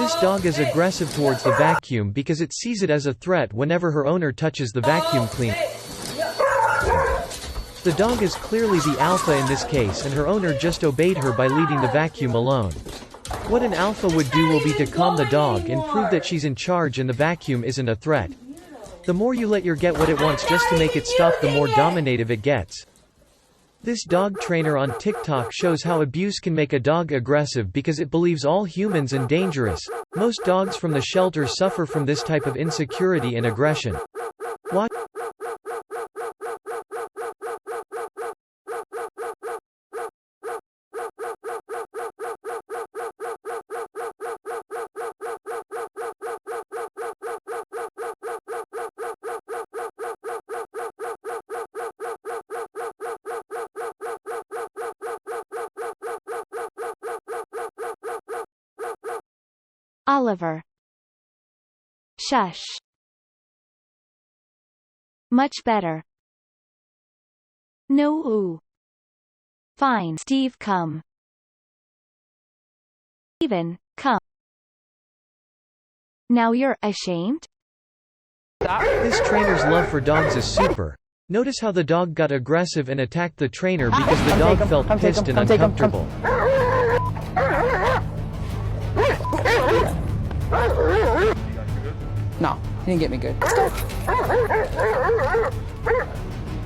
This dog is aggressive towards the vacuum because it sees it as a threat whenever her owner touches the vacuum cleaner. The dog is clearly the alpha in this case, and her owner just obeyed her by leaving the vacuum alone. What an alpha would do will be to calm the dog and prove that she's in charge and the vacuum isn't a threat. The more you let your get what it wants just to make it stop, the more dominative it gets. This dog trainer on TikTok shows how abuse can make a dog aggressive because it believes all humans are dangerous. Most dogs from the shelter suffer from this type of insecurity and aggression. Watch. Oliver. Shush. Much better. No. Ooh. Fine. Steve, come. Steven, come. Now you're ashamed? This trainer's love for dogs is super. Notice how the dog got aggressive and attacked the trainer because the dog felt pissed and uncomfortable. No, he didn't get me good.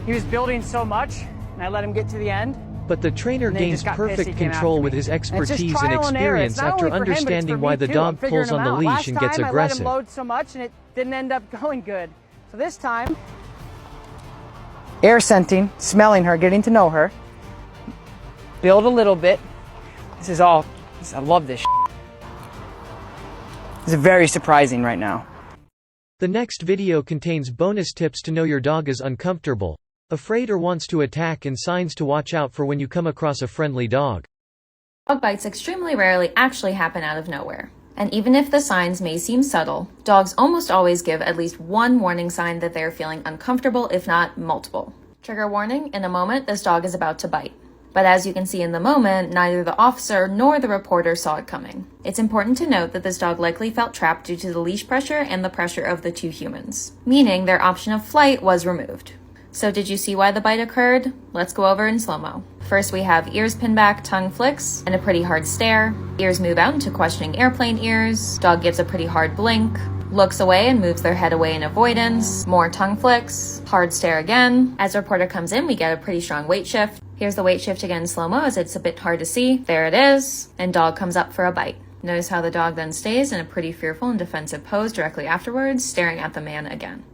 He was building so much, and I let him get to the end. But the trainer gains perfect control with his expertise and experience after understanding why the dog pulls on the leash and gets aggressive. I let him load so much, and it didn't end up going good. So this time, air scenting, smelling her, getting to know her, build a little bit. This is all, I love this. This is very surprising right now. The next video contains bonus tips to know your dog is uncomfortable, afraid, or wants to attack, and signs to watch out for when you come across a friendly dog. Dog bites extremely rarely actually happen out of nowhere. And even if the signs may seem subtle, dogs almost always give at least one warning sign that they are feeling uncomfortable, if not multiple. Trigger warning: in a moment, this dog is about to bite. But as you can see in the moment, neither the officer nor the reporter saw it coming. It's important to note that this dog likely felt trapped due to the leash pressure and the pressure of the two humans, meaning their option of flight was removed. So did you see why the bite occurred? Let's go over in slow-mo. First we have ears pin back, tongue flicks, and a pretty hard stare. Ears move out into questioning airplane ears. Dog gives a pretty hard blink, looks away and moves their head away in avoidance. More tongue flicks, hard stare again. As reporter comes in, we get a pretty strong weight shift. Here's the weight shift again in slow-mo as it's a bit hard to see. There it is. And dog comes up for a bite. Notice how the dog then stays in a pretty fearful and defensive pose directly afterwards, staring at the man again.